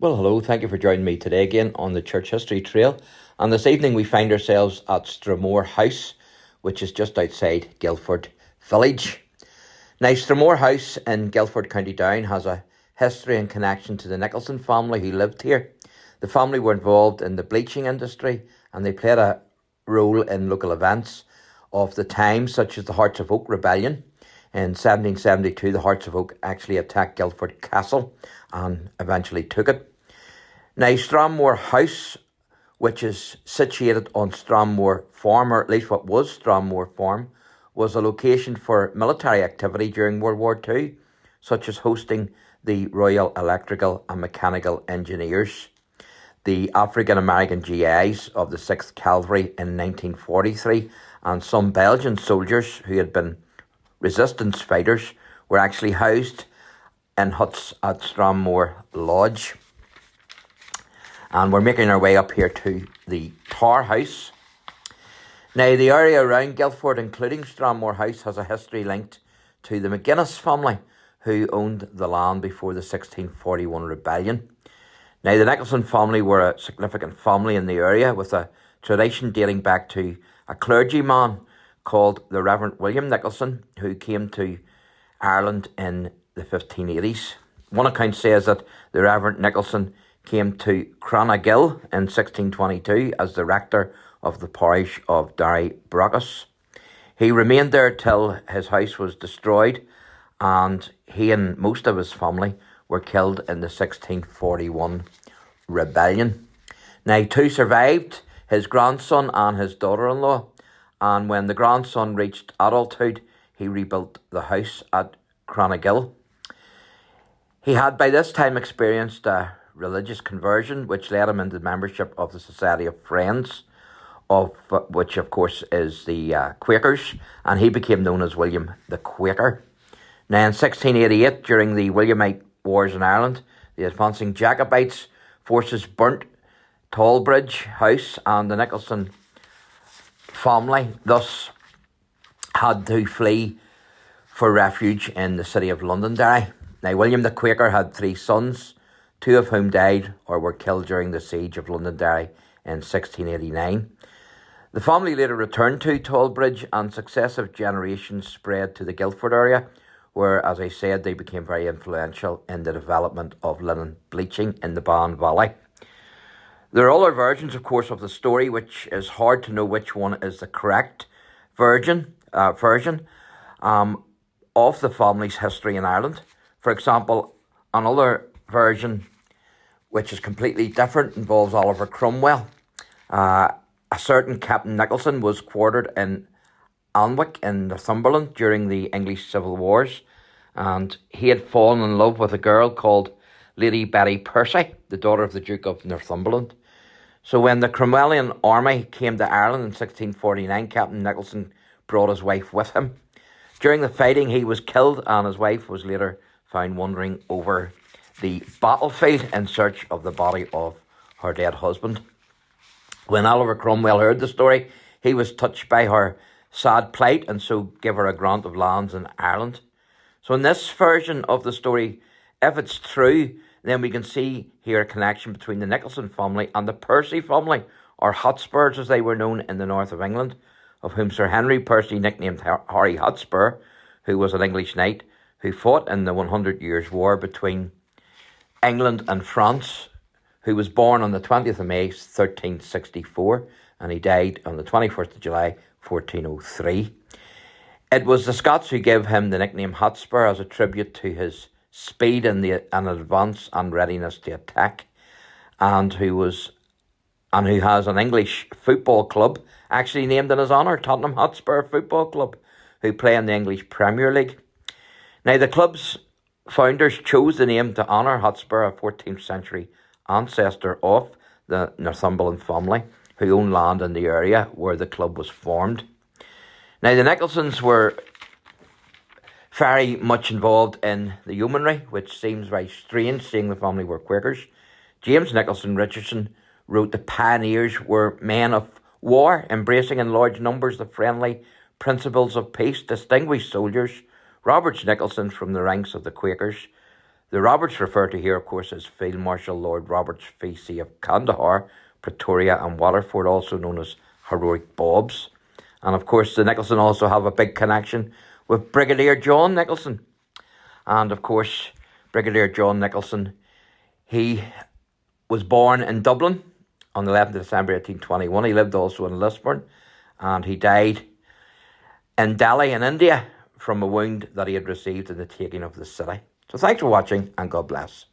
Well, hello, thank you for joining me today again on the Church History Trail. And this evening we find ourselves at Stramore House, which is just outside Gilford village. Now, Stramore House in Gilford, County Down, has a history and connection to the Nicholson family who lived here. The family were involved in the bleaching industry and they played a role in local events of the time, such as the Hearts of Oak Rebellion. In 1772, the Hearts of Oak actually attacked Gilford Castle and eventually took it. Now, Stramore House, which is situated on Stramore Farm, or at least what was Stramore Farm, was a location for military activity during World War II, such as hosting the Royal Electrical and Mechanical Engineers, the African American GIs of the 6th Cavalry in 1943, and some Belgian soldiers who had been resistance fighters were actually housed in huts at Stramore Lodge. And we're making our way up here to the Tower House. Now, the area around Gilford, including Stramore House, has a history linked to the McGuinness family, who owned the land before the 1641 rebellion. Now, the Nicholson family were a significant family in the area, with a tradition dating back to a clergyman called the Reverend William Nicholson, who came to Ireland in the 1580s. One account says that the Reverend Nicholson came to Cronaghill in 1622 as the rector of the parish of Derrybrockus. He remained there till his house was destroyed, and he and most of his family were killed in the 1641 rebellion. Now, two survived, his grandson and his daughter-in-law, and when the grandson reached adulthood, he rebuilt the house at Cronaghill. He had by this time experienced a religious conversion, which led him into membership of the Society of Friends, of which of course is the Quakers, and he became known as William the Quaker. Now, in 1688, during the Williamite Wars in Ireland, the advancing Jacobites forces burnt Tallbridge House, and the Nicholson family thus had to flee for refuge in the city of Londonderry. Now, William the Quaker had three sons, two of whom died or were killed during the siege of Londonderry in 1689. The family later returned to Tallbridge, and successive generations spread to the Gilford area, where, as I said, they became very influential in the development of linen bleaching in the Bann Valley. There are other versions, of course, of the story, which is hard to know which one is the correct version of the family's history in Ireland. For example, another version, which is completely different, involves Oliver Cromwell. A certain Captain Nicholson was quartered in Alnwick in Northumberland during the English Civil Wars, and he had fallen in love with a girl called Lady Betty Percy, the daughter of the Duke of Northumberland. So when the Cromwellian army came to Ireland in 1649, Captain Nicholson brought his wife with him. During the fighting, he was killed, and his wife was later found wandering over the battlefield in search of the body of her dead husband. When Oliver Cromwell heard the story, he was touched by her sad plight, and so gave her a grant of lands in Ireland. So in this version of the story, if it's true, then we can see here a connection between the Nicholson family and the Percy family, or Hotspurs as they were known in the north of England, of whom Sir Henry Percy nicknamed Harry Hotspur, who was an English knight who fought in the 100 Years' War between England and France, who was born on the 20th of May 1364, and he died on the 21st of July 1403. It was the Scots who gave him the nickname Hotspur as a tribute to his speed and advance and readiness to attack, and who has an English football club actually named in his honour, Tottenham Hotspur Football Club, who play in the English Premier League. Now, the club's founders chose the name to honour Hotspur, a 14th century ancestor of the Northumberland family, who owned land in the area where the club was formed. Now, the Nicholsons were very much involved in the yeomanry, which seems very strange, seeing the family were Quakers. James Nicholson Richardson wrote the pioneers were men of war, embracing in large numbers the friendly principles of peace, distinguished soldiers. Robert Nicholson from the ranks of the Quakers, The Roberts referred to here, of course, as Field Marshal Lord Roberts V.C. of Kandahar, Pretoria and Waterford, also known as Heroic Bobs. And of course, the Nicholson also have a big connection with Brigadier John Nicholson. And of course, Brigadier John Nicholson, he was born in Dublin on the 11th of December 1821. He lived also in Lisburn, and he died in Delhi in India from a wound that he had received in the taking of the city. So thanks for watching, and God bless.